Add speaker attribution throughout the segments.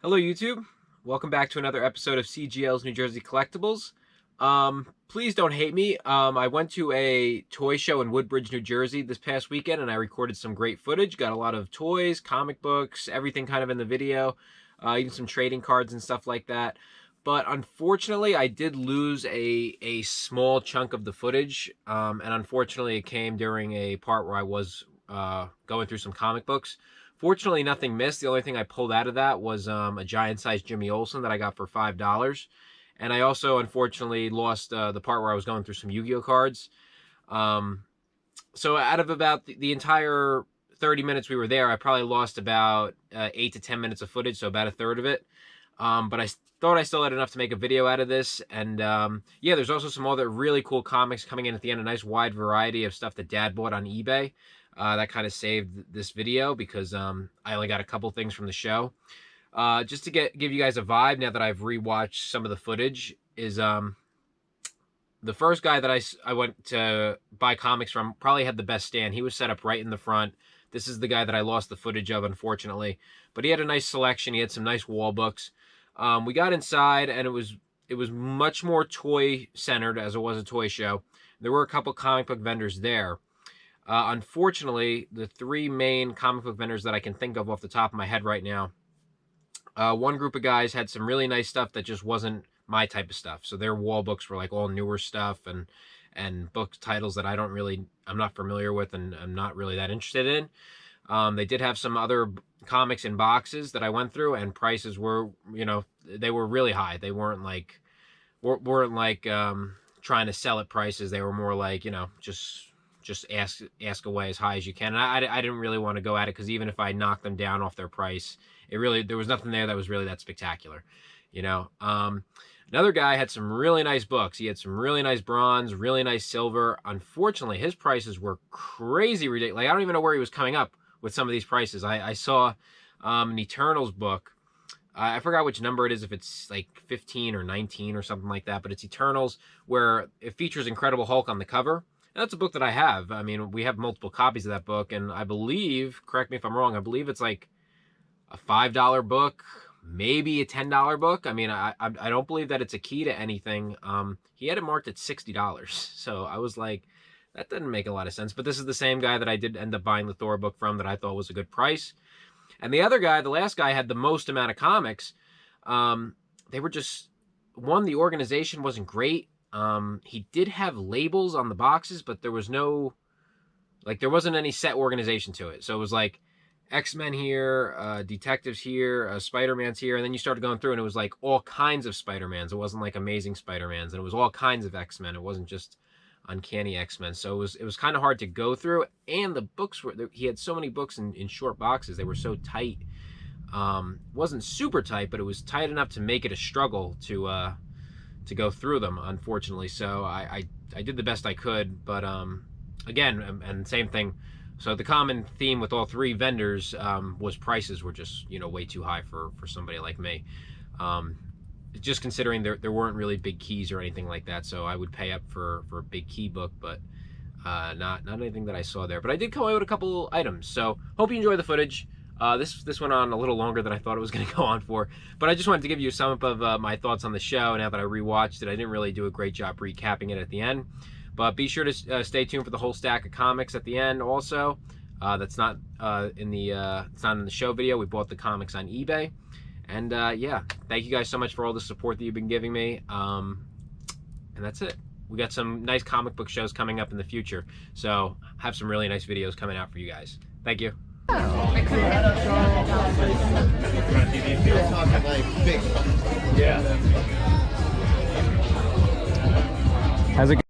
Speaker 1: Hello, YouTube. Welcome back to another episode of CGL's New Jersey Collectibles. Please don't hate me. I went to a toy show in Woodbridge, New Jersey this past weekend, and I recorded some great footage. Got a lot of toys, comic books, everything kind of in the video, even some trading cards and stuff like that. But unfortunately, I did lose a small chunk of the footage, and unfortunately, it came during a part where I was going through some comic books. Fortunately, nothing missed. The only thing I pulled out of that was a giant-sized Jimmy Olsen that I got for $5. And I also, unfortunately, lost the part where I was going through some Yu-Gi-Oh cards. Um, so out of about the entire 30 minutes we were there, I probably lost about 8 to 10 minutes of footage, so about a third of it. But I thought I still had enough to make a video out of this. And yeah, there's also some other really cool comics coming in at the end. A nice wide variety of stuff that Dad bought on eBay. That kind of saved this video because I only got a couple things from the show. Just to give you guys a vibe now that I've rewatched some of the footage is the first guy that I went to buy comics from probably had the best stand. He was set up right in the front. This is the guy that I lost the footage of, unfortunately. But he had a nice selection. He had some nice wall books. We got inside, and it was much more toy centered as it was a toy show. There were a couple comic book vendors there. Unfortunately, the three main comic book vendors that I can think of off the top of my head right now, one group of guys had some really nice stuff that just wasn't my type of stuff. So their wall books were like all newer stuff and book titles that I'm not familiar with and I'm not really that interested in. They did have some other comics in boxes that I went through, and prices were, they were really high. They weren't like trying to sell at prices. They were more like, just ask away as high as you can. And I didn't really want to go at it because even if I knocked them down off their price, there was nothing there that was really that spectacular, you know. Another guy had some really nice books. He had some really nice bronze, really nice silver. Unfortunately, his prices were crazy ridiculous. Like, I don't even know where he was coming up with some of these prices. I saw an Eternals book. I forgot which number it is, if it's like 15 or 19 or something like that, but it's Eternals, where it features Incredible Hulk on the cover. And that's a book that I have. I mean, we have multiple copies of that book, and I believe, correct me if I'm wrong, I believe it's like a $5 book, maybe a $10 book. I mean, I don't believe that it's a key to anything. He had it marked at $60, so I was like, that didn't make a lot of sense. But this is the same guy that I did end up buying the Thor book from that I thought was a good price. And the other guy, the last guy, had the most amount of comics. They were just, one, the organization wasn't great. He did have labels on the boxes, but there wasn't any set organization to it. So it was like X-Men here, Detectives here, Spider-Man's here, and then you started going through and it was like all kinds of Spider-Mans. It wasn't like Amazing Spider-Mans, and it was all kinds of X-Men. It wasn't just Uncanny X-Men. So it was kind of hard to go through, and the books he had so many books in short boxes. They were so tight. Wasn't super tight, but it was tight enough to make it a struggle to go through them, unfortunately. So I did the best I could, but again, and same thing. So the common theme with all three vendors was prices were just, way too high for somebody like me. Just considering there weren't really big keys or anything like that, so I would pay up for a big key book, but not anything that I saw there. But I did come away with a couple items, so hope you enjoy the footage. This went on a little longer than I thought it was going to go on for, but I just wanted to give you some of my thoughts on the show. Now that I rewatched it, I didn't really do a great job recapping it at the end, but be sure to stay tuned for the whole stack of comics at the end. Also, that's not it's not in the show video. We bought the comics on eBay, and yeah, thank you guys so much for all the support that you've been giving me. And that's it. We got some nice comic book shows coming up in the future, so have some really nice videos coming out for you guys. Thank you. How's it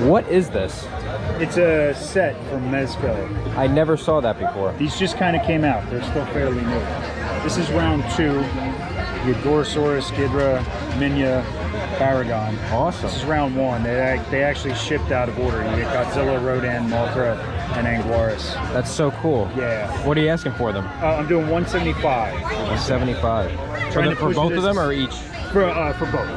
Speaker 1: What is this?
Speaker 2: It's a set from Mezco.
Speaker 1: I never saw that before.
Speaker 2: These just kind of came out. They're still fairly new. This is round 2. You have Dorosaurus, Ghidra, Minya, Paragon.
Speaker 1: Awesome.
Speaker 2: This is round 1. They actually shipped out of order. You get Godzilla, Rodan, Mothra, and Anguirus.
Speaker 1: That's so cool.
Speaker 2: Yeah.
Speaker 1: What are you asking for them?
Speaker 2: I'm doing 175.
Speaker 1: 175. For both of them or each?
Speaker 2: For both.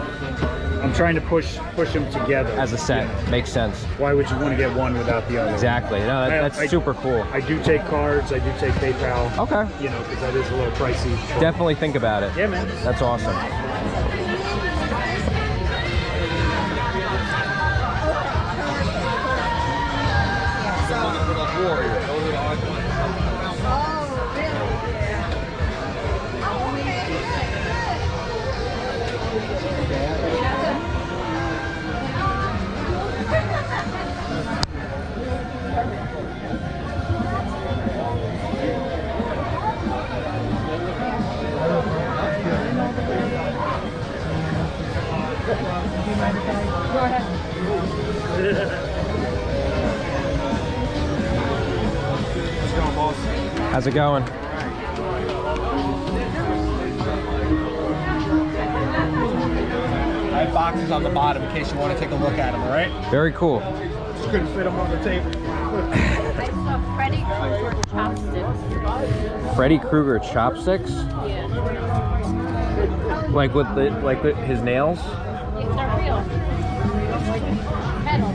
Speaker 2: I'm trying to push them together.
Speaker 1: As a set.
Speaker 2: Yeah.
Speaker 1: Makes sense.
Speaker 2: Why would you want to get one without the other?
Speaker 1: Exactly. No, that's super cool.
Speaker 2: I do take cards. I do take PayPal.
Speaker 1: Okay.
Speaker 2: You know, because that is a little pricey.
Speaker 1: Definitely think about it.
Speaker 2: Yeah, man.
Speaker 1: That's awesome. How's it going?
Speaker 3: I have boxes on the bottom in case you want to take a look at them, all right?
Speaker 1: Very cool.
Speaker 3: Just couldn't fit them on the table.
Speaker 4: I saw Freddy Krueger chopsticks.
Speaker 1: Freddy Krueger chopsticks?
Speaker 4: Yeah.
Speaker 1: Like with his nails?
Speaker 4: They're real. Metal.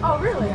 Speaker 4: Oh, really?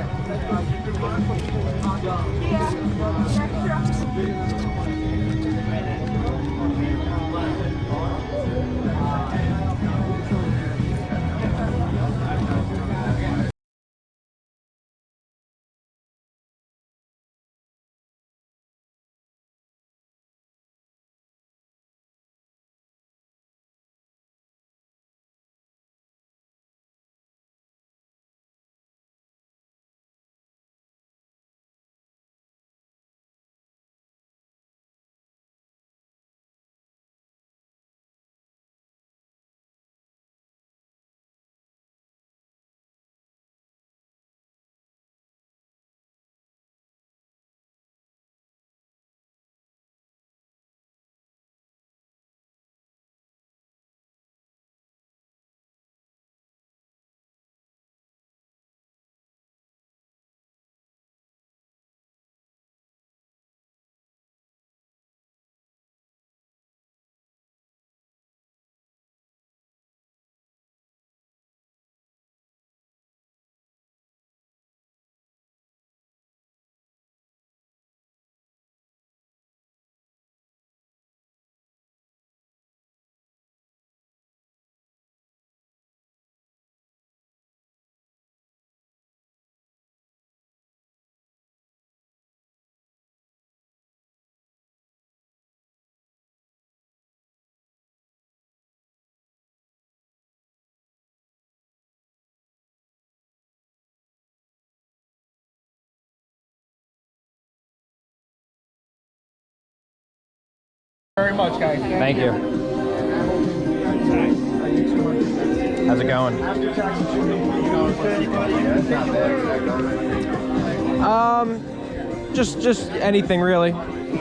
Speaker 3: Very much, guys.
Speaker 1: Thank you. How's it going? Just anything really.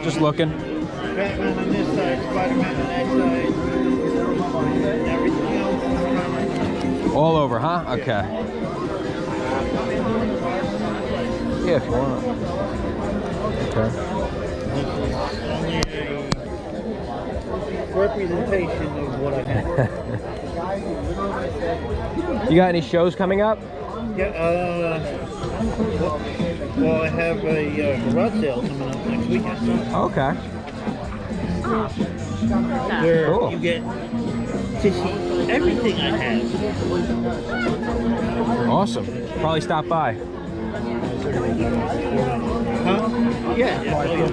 Speaker 1: Just looking.
Speaker 5: Batman on this side, Spider-Man on that side, everything else.
Speaker 1: All over, huh? Okay. Yeah, if you want. Okay.
Speaker 5: only a representation of what I have.
Speaker 1: You got any shows coming up?
Speaker 5: Yeah, well, I have a garage sale coming up next weekend.
Speaker 1: Okay.
Speaker 5: Where
Speaker 1: Cool.
Speaker 5: you get to see everything I have.
Speaker 1: Awesome. Probably stop by.
Speaker 5: Huh? Yeah. Oh, yeah.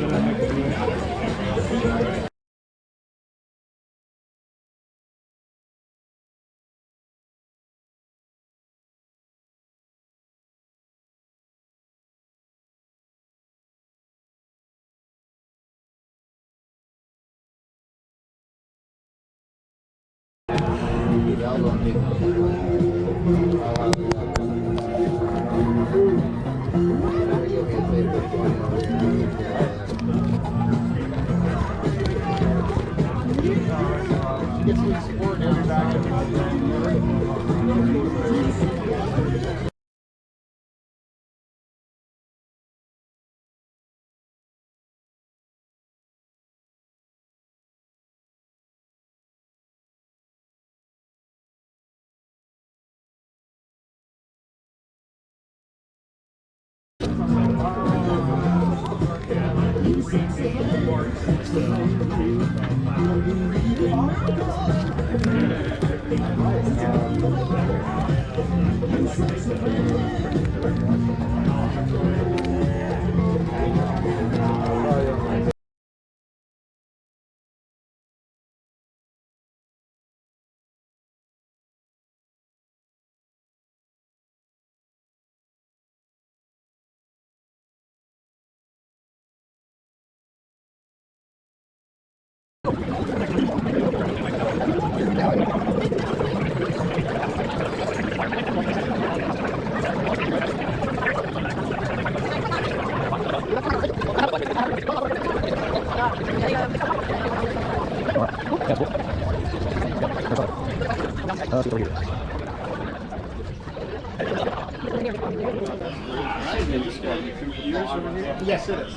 Speaker 3: Yes, it is.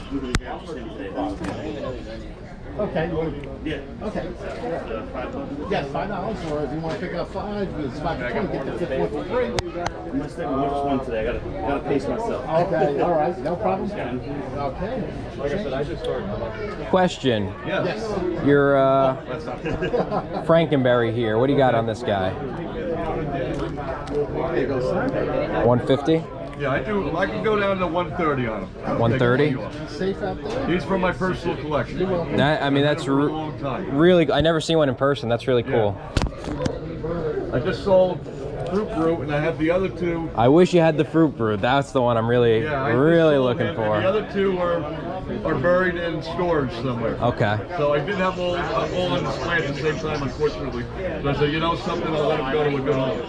Speaker 3: Okay. Yeah. Okay. Yes, $5. Or if you want to pick it up 5, it's 5 to 20. Get the fifth one for free.
Speaker 6: I'm just thinking which one today. I gotta pace myself.
Speaker 3: Okay. All right. No problem. Okay.
Speaker 6: Like I said, I just started.
Speaker 1: Question.
Speaker 3: Yes.
Speaker 1: Your Frankenberry here. What do you got on this guy?
Speaker 3: There you go, sir.
Speaker 1: 150?
Speaker 7: Yeah, I do. I can go down to 130 on him.
Speaker 1: 130?
Speaker 3: Safe out there.
Speaker 7: He's from my personal collection.
Speaker 1: That, I mean, that's
Speaker 7: For a long time.
Speaker 1: really. I never seen one in person. That's really cool.
Speaker 7: I just sold Fruit Brew, and I have the other two.
Speaker 1: I wish you had the fruit brew. That's the one I'm really,
Speaker 7: Yeah, I just
Speaker 1: really
Speaker 7: sold
Speaker 1: looking
Speaker 7: him,
Speaker 1: for.
Speaker 7: and the other two are buried in storage somewhere.
Speaker 1: Okay.
Speaker 7: So I didn't have all on display at the same time, unfortunately. So I said, you know something, I'll let them go to a good home.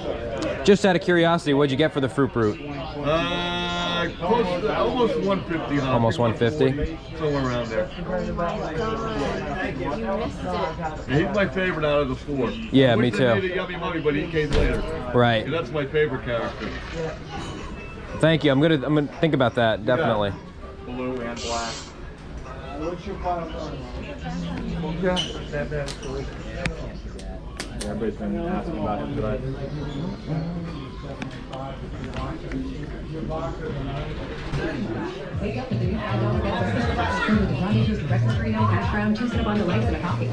Speaker 1: Just out of curiosity, what'd you get for the fruit brute?
Speaker 7: Close to almost 150. Huh?
Speaker 1: Almost 150?
Speaker 7: Somewhere around there.
Speaker 4: You missed it.
Speaker 7: He's my favorite out of the four.
Speaker 1: Yeah, me
Speaker 7: Wish they
Speaker 1: too.
Speaker 7: made it Yummy Money, but he came later.
Speaker 1: Right.
Speaker 7: And that's my favorite character.
Speaker 1: Thank you. I'm gonna think about that definitely.
Speaker 6: Blue and black. Everybody's been asking about him today.
Speaker 8: Wake up with the new $5 with the rendezvous, breakfast burrito, hash brown, 2 Cinnabon delights, and a coffee.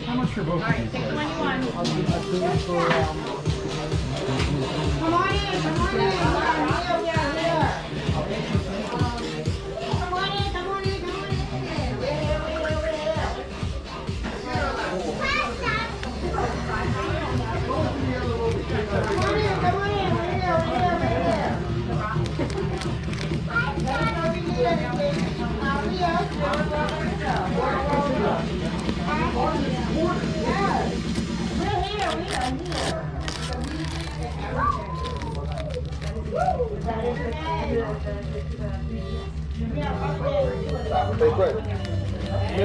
Speaker 3: How much for both?
Speaker 4: All right, pick the one you want.
Speaker 9: Come on in, come on in. Come on in, come on in, come on We're here.
Speaker 3: Do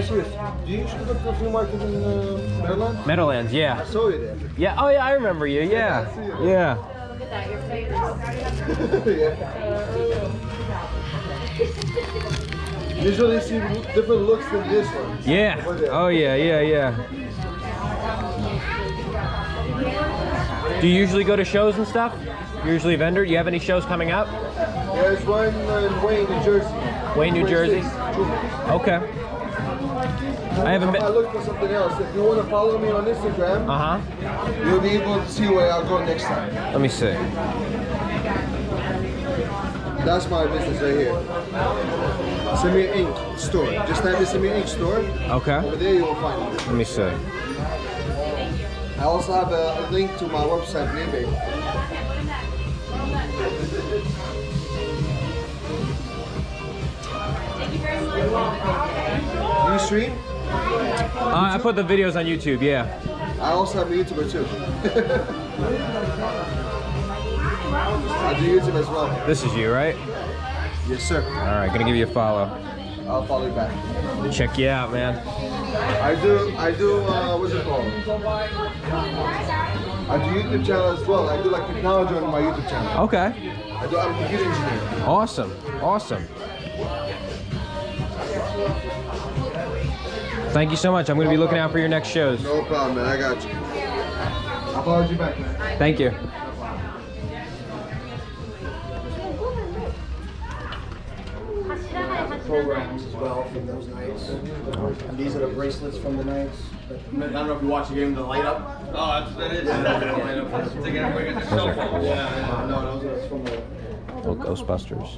Speaker 3: you usually go to the flea market in Maryland?
Speaker 1: Meadowlands,
Speaker 3: I
Speaker 1: yeah.
Speaker 3: saw you there.
Speaker 1: Yeah, oh yeah, I remember you, yeah. Yeah.
Speaker 4: Look at that, your face.
Speaker 3: Usually see different looks than this one.
Speaker 1: Yeah. Oh yeah, yeah, yeah. Do you usually go to shows and stuff? You're usually a vendor? Do you have any shows coming up?
Speaker 3: There's one in Wayne, New Jersey.
Speaker 1: Wayne, New Jersey? Okay. I haven't been.
Speaker 3: I look for something else. If you want to follow me on Instagram, you'll be able to see where I'll go next time.
Speaker 1: Let me see.
Speaker 3: That's my business right here. Send me an ink store. Just type in Send me an ink store.
Speaker 1: Okay.
Speaker 3: Over there you will find it.
Speaker 1: Let me see.
Speaker 3: I also have a link to my website on eBay. Do you stream?
Speaker 1: I put the videos on YouTube, yeah.
Speaker 3: I also have a YouTuber too. I do YouTube as well.
Speaker 1: This is you, right?
Speaker 3: Yes, sir.
Speaker 1: All right, gonna give you a follow.
Speaker 3: I'll follow you back.
Speaker 1: Check you out, man.
Speaker 3: I do, what's it called? I do YouTube channel as well. I do like technology on my YouTube channel.
Speaker 1: Okay.
Speaker 3: I'm a computer engineer.
Speaker 1: Awesome, awesome. Thank you so much. I'm gonna be looking out for your next shows.
Speaker 3: No problem, man. I got you. I'll follow you back, man.
Speaker 1: Thank you.
Speaker 3: Programs as well from those nights. And these are the bracelets from the nights. I don't know if you watch the game, the light up.
Speaker 7: Oh, that is.
Speaker 3: Yeah, no, those are from the.
Speaker 1: Oh, Ghostbusters.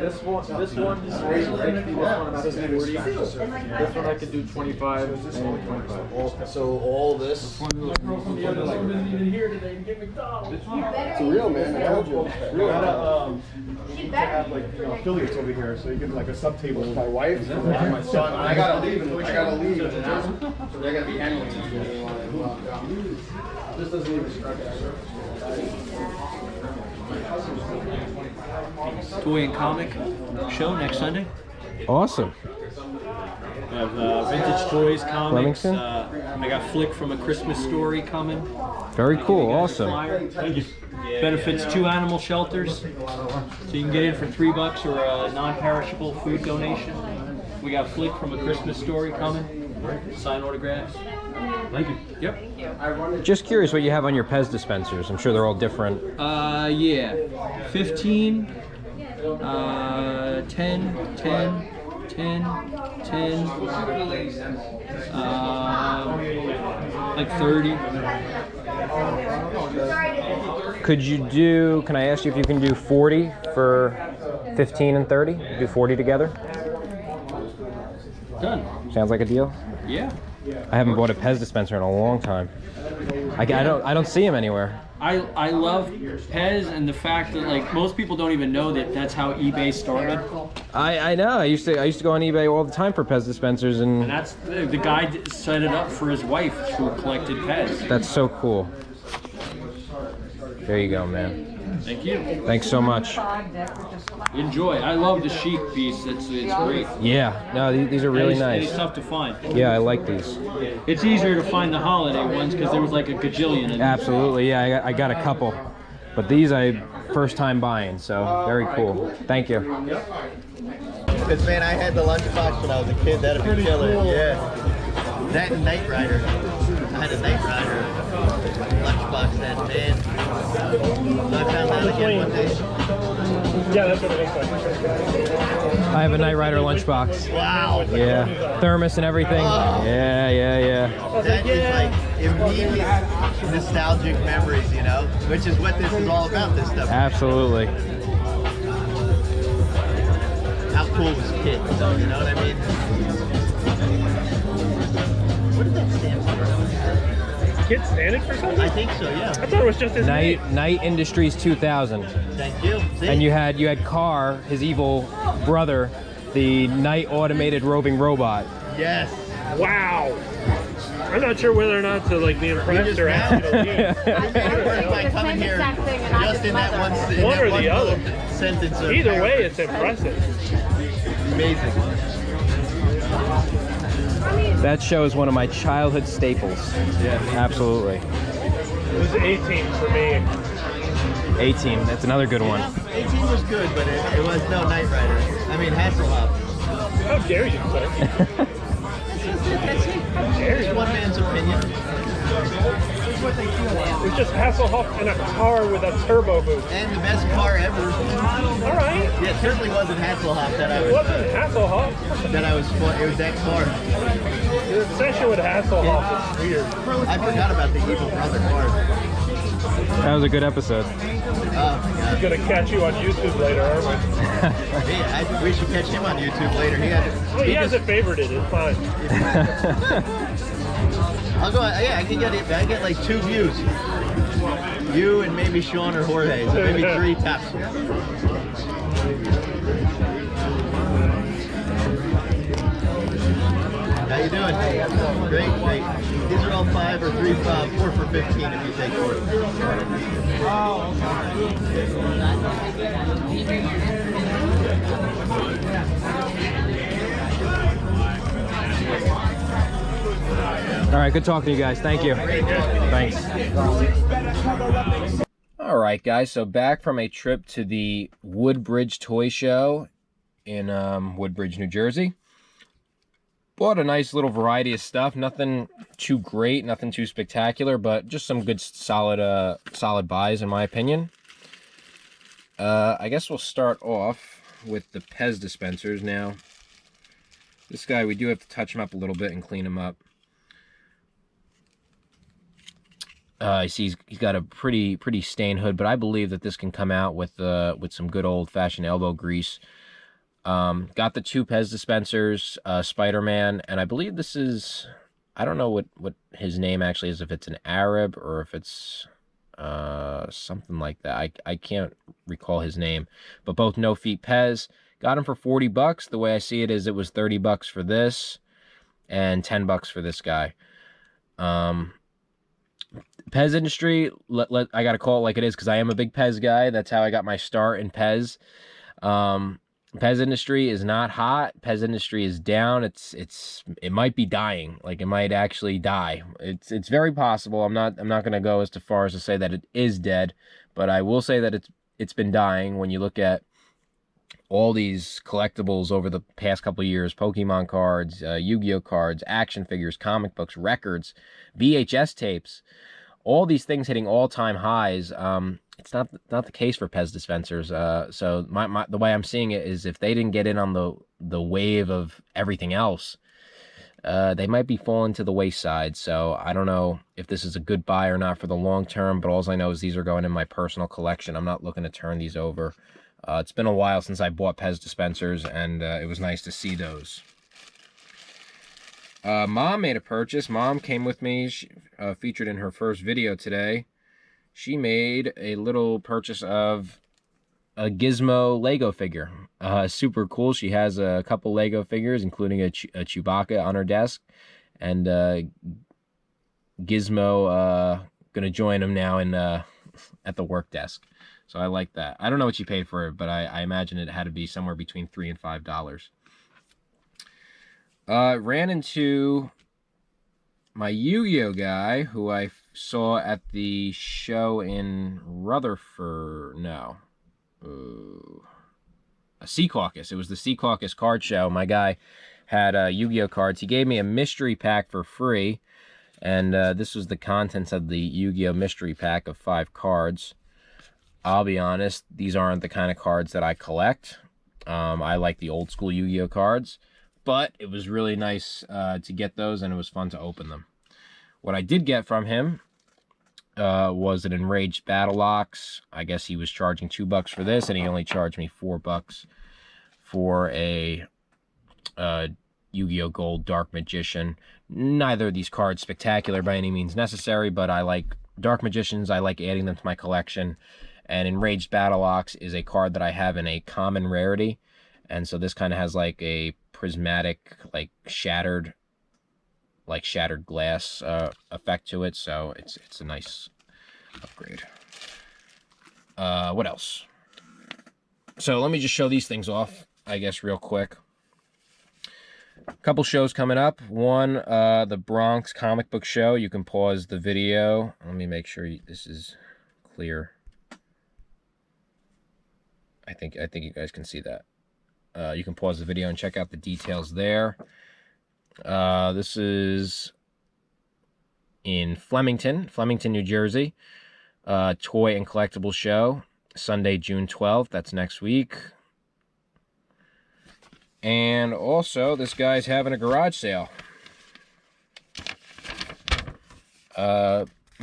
Speaker 6: This one is crazy, right? This one I could do 25 and 25.
Speaker 3: So all this. It's real, man. I told you. It's real.
Speaker 6: To have like affiliates over here, so you get like a sub table.
Speaker 3: My wife, my son. I gotta leave. So they're gonna be handling it. This doesn't even start that.
Speaker 5: Toy and comic show next Sunday.
Speaker 1: Awesome.
Speaker 5: I have vintage toys, comics.
Speaker 1: Flemington?
Speaker 5: I got Flick from A Christmas Story coming.
Speaker 1: Very cool. Awesome.
Speaker 5: Thank you. Benefits 2 animal shelters, so you can get in for $3 or a non-perishable food donation. We got Flick from A Christmas Story coming. Sign autographs.
Speaker 1: Thank you.
Speaker 5: Yep.
Speaker 1: Just curious what you have on your Pez dispensers. I'm sure they're all different.
Speaker 5: Yeah. 15, 10, 10, 10, 10, like 30.
Speaker 1: Could you do, can I ask you if you can do 40 for 15 and 30? Do 40 together?
Speaker 5: Done.
Speaker 1: Sounds like a deal?
Speaker 5: Yeah.
Speaker 1: I haven't bought a Pez dispenser in a long time. I don't see them anywhere.
Speaker 5: I love Pez and the fact that like most people don't even know that that's how eBay started.
Speaker 1: I know. I used to go on eBay all the time for Pez dispensers,
Speaker 5: And
Speaker 1: and
Speaker 5: that's the guy set it up for his wife who collected Pez.
Speaker 1: that's so cool. There you go, man.
Speaker 5: Thank you.
Speaker 1: Thanks so much.
Speaker 5: Enjoy. I love the chic piece. It's great.
Speaker 1: Yeah. No, these are really
Speaker 5: And it's
Speaker 1: nice.
Speaker 5: tough to find.
Speaker 1: Yeah, I like these.
Speaker 5: It's easier to find the holiday ones because there was like a gajillion of them.
Speaker 1: Absolutely. Yeah, I got a couple, but these I first time buying, so very cool. Thank you.
Speaker 10: Because man, I had the lunchbox when I was a kid. That'd be killer. Cool. Yeah. That and Knight Rider. I had a Knight Rider lunchbox then, man. So I found that again one day.
Speaker 6: Yeah, that's what it looks like.
Speaker 1: I have a Knight Rider lunchbox.
Speaker 10: Wow.
Speaker 1: Yeah. Thermos and everything.
Speaker 10: Oh.
Speaker 1: Yeah.
Speaker 10: That is like immediate nostalgic memories, you know? Which is what this is all about, this stuff.
Speaker 1: Absolutely.
Speaker 10: How cool was kids, though, you know what I mean? What did that stand for?
Speaker 6: Kids standing for something?
Speaker 10: I think so, yeah.
Speaker 6: I thought it was just his name.
Speaker 1: Knight Industries 2000.
Speaker 10: Thank you. See?
Speaker 1: And you had Carr, his evil brother, the Knight automated roving robot.
Speaker 10: Yes.
Speaker 6: Wow. I'm not sure whether or not to like be impressed or ask you to leave.
Speaker 10: I coming here just in that one
Speaker 6: One or the other.
Speaker 10: sentence.
Speaker 11: Either way, it's impressive.
Speaker 10: Amazing.
Speaker 1: That show is one of my childhood staples.
Speaker 10: Yeah.
Speaker 1: Absolutely.
Speaker 11: It was 18 for me.
Speaker 1: 18. That's another good one.
Speaker 10: 18 was good, but it was no Knight Rider. I mean Hasselhoff.
Speaker 11: How dare you, sir? How dare
Speaker 10: It's
Speaker 11: you?
Speaker 10: one man's opinion.
Speaker 11: It's just Hasselhoff in a car with a turbo boost.
Speaker 10: And the best car ever.
Speaker 11: All right.
Speaker 10: Yeah, it certainly wasn't Hasselhoff that I
Speaker 11: It
Speaker 10: was.
Speaker 11: wasn't Hasselhoff.
Speaker 10: It was that car.
Speaker 11: The obsession with Hasselhoff is weird.
Speaker 10: I forgot about the evil brother car.
Speaker 1: That was a good episode.
Speaker 10: Oh my
Speaker 11: He's
Speaker 10: god.
Speaker 11: gonna catch you on YouTube later, aren't we?
Speaker 10: We should catch him on YouTube later.
Speaker 11: He hasn't favorited it. It's fine.
Speaker 10: I'll go. Yeah, I get like 2 views. You and maybe Sean or Jorge. So maybe 3 tops. How you doing? Great, great. These are all 5 or 3, 4 for 15 if you take 4.
Speaker 1: All right, good talking to you guys. Thank you. Thanks. All right, guys. So back from a trip to the Woodbrige Toy Show in Woodbridge, New Jersey. Bought a nice little variety of stuff. Nothing too great, nothing too spectacular, but just some good, solid buys in my opinion. I guess we'll start off with the Pez dispensers. Now, this guy, we do have to touch him up a little bit and clean him up. You see he's got a pretty stained hood, but I believe that this can come out with some good old-fashioned elbow grease. Got the 2 Pez dispensers, Spider-Man, and I believe this is, I don't know what his name actually is, if it's an Arab or if it's something like that. I can't recall his name, but both No Feet Pez. Got him for 40 bucks. The way I see it is it was 30 bucks for this and 10 bucks for this guy. Pez industry, I gotta call it like it is because I am a big Pez guy. That's how I got my start in Pez. Pez industry is not hot. Pez industry is down. It might be dying. Like, it might actually die. It's very possible. I'm not gonna go as far as to say that it is dead, but I will say that it's been dying. When you look at all these collectibles over the past couple of years, Pokemon cards, Yu-Gi-Oh cards, action figures, comic books, records, VHS tapes, all these things hitting all-time highs. It's not the case for Pez dispensers. So the way I'm seeing it is if they didn't get in on the wave of everything else, they might be falling to the wayside. So I don't know if this is a good buy or not for the long term, but all I know is these are going in my personal collection. I'm not looking to turn these over. It's been a while since I bought Pez dispensers, and it was nice to see those. Mom made a purchase. Mom came with me, she, featured in her first video today. She made a little purchase of a Gizmo Lego figure. Super cool. She has a couple Lego figures, including a Chewbacca on her desk. And Gizmo gonna join him now in at the work desk. So I like that. I don't know what she paid for it, but I imagine it had to be somewhere between $3 and $5. Ran into my Yu-Gi-Oh guy, who I saw at the show in Rutherford. No. A Sea Caucus. It was the Sea Caucus card show. My guy had Yu-Gi-Oh cards. He gave me a mystery pack for free. And this was the contents of the Yu-Gi-Oh mystery pack of 5 cards. I'll be honest, these aren't the kind of cards that I collect. I like the old school Yu-Gi-Oh cards. But it was really nice to get those, and it was fun to open them. What I did get from him was an Enraged Battle Ox. I guess he was charging $2 for this, and he only charged me $4 for a Yu-Gi-Oh! Gold Dark Magician. Neither of these cards spectacular by any means necessary, but I like Dark Magicians. I like adding them to my collection. And Enraged Battle Ox is a card that I have in a common rarity. And so this kind of has like a prismatic, like shattered glass effect to it. So it's a nice upgrade. What else? So let me just show these things off, I guess, real quick. A couple shows coming up. One, the Bronx Comic Book Show. You can pause the video. Let me make sure this is clear. I think you guys can see that. You can pause the video and check out the details there. This is in Flemington, New Jersey. Toy and Collectibles Show, Sunday, June 12th. That's next week. And also, this guy's having a garage sale.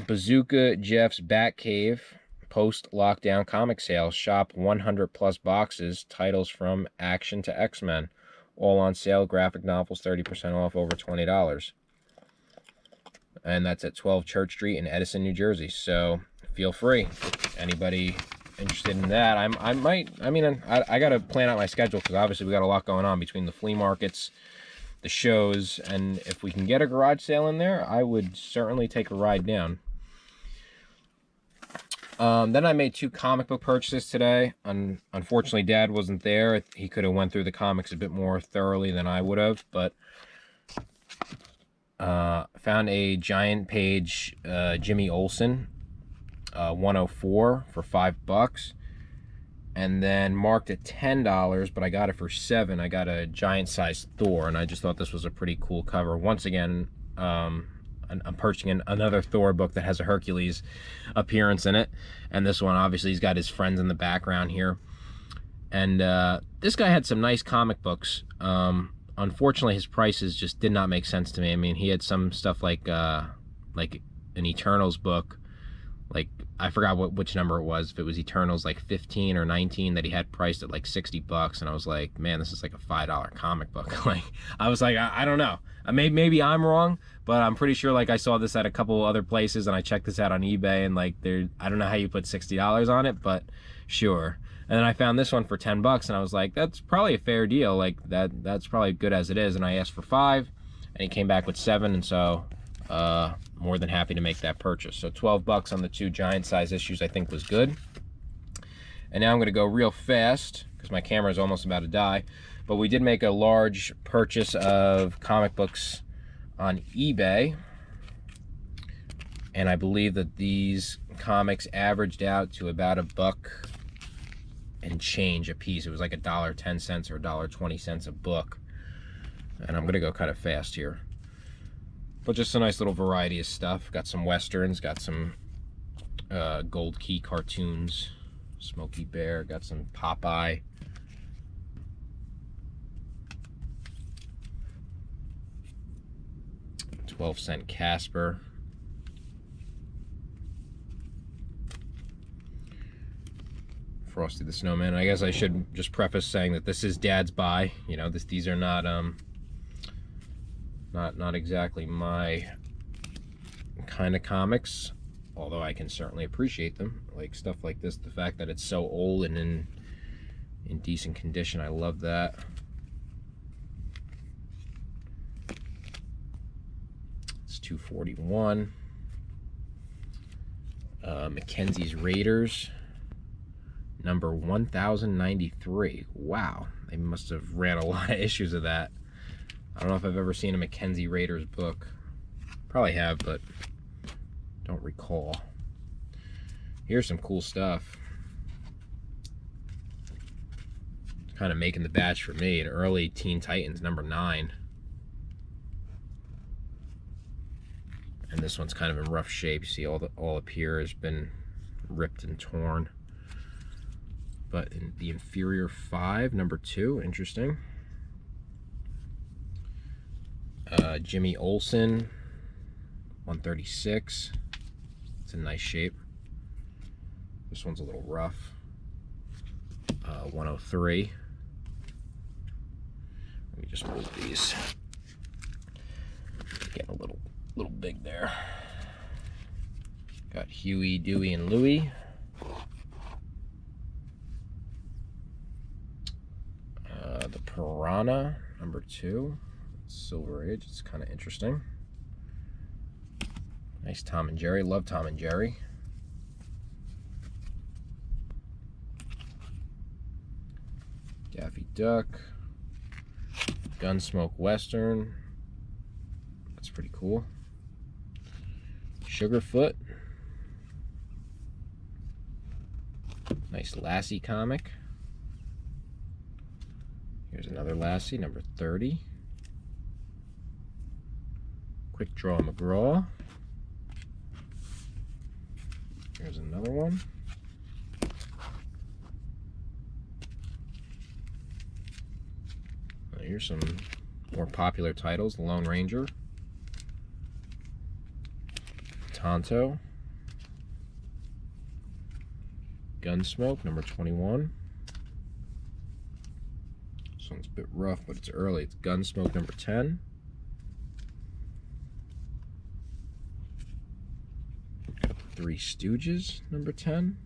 Speaker 1: Bazooka Jeff's Batcave post-lockdown comic sale. Shop 100 plus boxes. Titles from Action to X-Men. All on sale. Graphic novels 30% off, over $20. And that's at 12 Church Street in Edison, New Jersey. So feel free. Anybody interested in that? I got to plan out my schedule because obviously we got a lot going on between the flea markets, the shows, and if we can get a garage sale in there, I would certainly take a ride down. Then I made 2 comic book purchases today. Unfortunately, Dad wasn't there. He could have went through the comics a bit more thoroughly than I would have, but found a giant page Jimmy Olsen 104 for $5, and then marked at $10, but I got it for $7. I got a giant sized Thor, and I just thought this was a pretty cool cover. Once again, I'm purchasing another Thor book that has a Hercules appearance in it, and this one obviously he's got his friends in the background here. And this guy had some nice comic books. Unfortunately, his prices just did not make sense to me. I mean, he had some stuff like an Eternals book. Like, I forgot which number it was. If it was Eternals, like 15 or 19, that he had priced at like $60, and I was like, man, this is like a $5 comic book. Like, I was like, I don't know. Maybe I'm wrong, but I'm pretty sure like I saw this at a couple other places, and I checked this out on eBay, and like I don't know how you put $60 on it, but sure. And then I found this one for $10, and I was like, that's probably a fair deal. Like that's probably good as it is. And I asked for $5, and he came back with $7, and so more than happy to make that purchase. So $12 on the 2 giant size issues I think was good. And now I'm going to go real fast because my camera is almost about to die. But we did make a large purchase of comic books on eBay. And I believe that these comics averaged out to about $1 and change a piece. It was like $1.10 or $1.20 a book. And I'm going to go kind of fast here. But just a nice little variety of stuff. Got some Westerns, got some Gold Key cartoons, Smokey Bear, got some Popeye. $0.12 Casper. Frosty the Snowman. I guess I should just preface saying that this is Dad's buy. You know, these are not not exactly my kind of comics, although I can certainly appreciate them. Like stuff like this, the fact that it's so old and in decent condition, I love that. It's $2.41. Mackenzie's Raiders, number 1093. Wow, they must have ran a lot of issues of that. I don't know if I've ever seen a Mackenzie Raiders book. Probably have, but don't recall. Here's some cool stuff. Kind of making the batch for me. An early Teen Titans number 9. And this one's kind of in rough shape. You see all up here has been ripped and torn. But in the Inferior 5, number 2, interesting. Jimmy Olsen, 136. It's in nice shape. This one's a little rough. 103. Let me just move these. Getting a little big there. Got Huey, Dewey, and Louie. The Piranha, number 2. Silver Age. It's kind of interesting. Nice Tom and Jerry. Love Tom and Jerry. Duck, Gunsmoke Western. That's pretty cool. Sugarfoot. Nice Lassie comic. Here's another Lassie, number 30. Quick Draw McGraw. Here's another one. Here's some more popular titles. The Lone Ranger. Tonto. Gunsmoke, number 21. This one's a bit rough, but it's early. It's Gunsmoke, number 10. Three Stooges, number 10.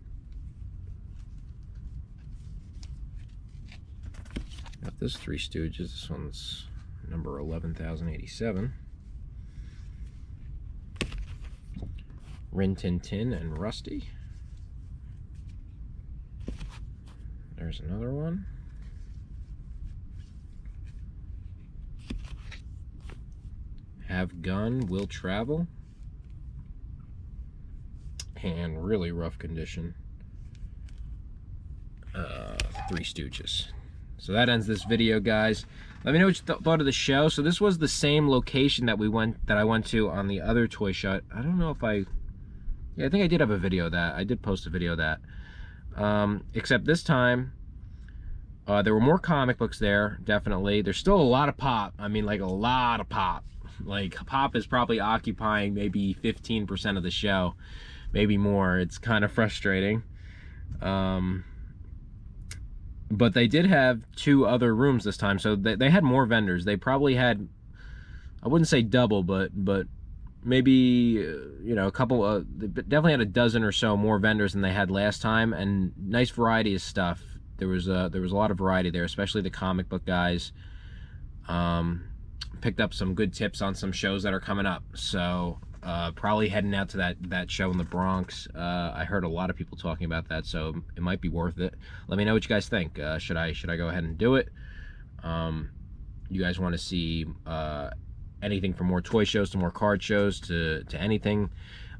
Speaker 1: Got this Three Stooges. This one's number 11,087. Rin Tin Tin and Rusty. There's another one. Have Gun, Will Travel. And really rough condition. Three Stooges. So that ends this video, guys. Let me know what you thought of the show. So this was the same location that I went to on the other toy show. I don't know if yeah, I think I did have a video of that. I did post a video of that. Except this time, there were more comic books there, definitely. There's still a lot of pop. I mean, like a lot of pop. Like, pop is probably occupying maybe 15% of the show. Maybe more. It's kind of frustrating. But they did have 2 other rooms this time, so they had more vendors. They probably had, I wouldn't say double, but maybe, you know, a couple, they definitely had a dozen or so more vendors than they had last time, and nice variety of stuff. There was a lot of variety there, especially the comic book guys. Picked up some good tips on some shows that are coming up, so probably heading out to that show in the Bronx. I heard a lot of people talking about that, so it might be worth it. Let me know what you guys think. Should I go ahead and do it? You guys want to see anything from more toy shows to more card shows to anything?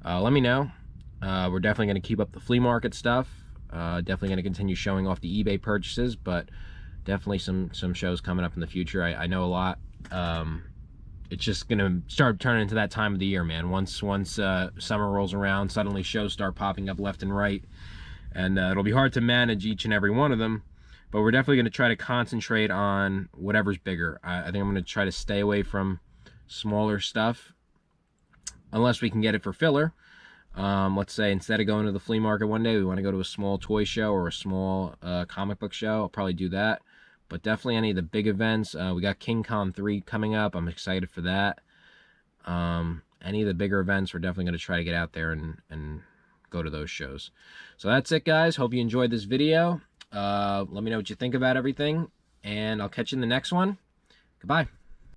Speaker 1: Let me know. We're definitely going to keep up the flea market stuff. Definitely going to continue showing off the eBay purchases, but definitely some shows coming up in the future. I know a lot. It's just gonna start turning into that time of the year, man. Once summer rolls around, suddenly shows start popping up left and right, and it'll be hard to manage each and every one of them. But we're definitely going to try to concentrate on whatever's bigger. I think I'm going to try to stay away from smaller stuff unless we can get it for filler. Let's say instead of going to the flea market one day, we want to go to a small toy show or a small comic book show. I'll probably do that. But definitely any of the big events. We got King Con 3 coming up. I'm excited for that. Any of the bigger events, we're definitely going to try to get out there and go to those shows. So that's it, guys. Hope you enjoyed this video. Let me know what you think about everything, and I'll catch you in the next one. Goodbye.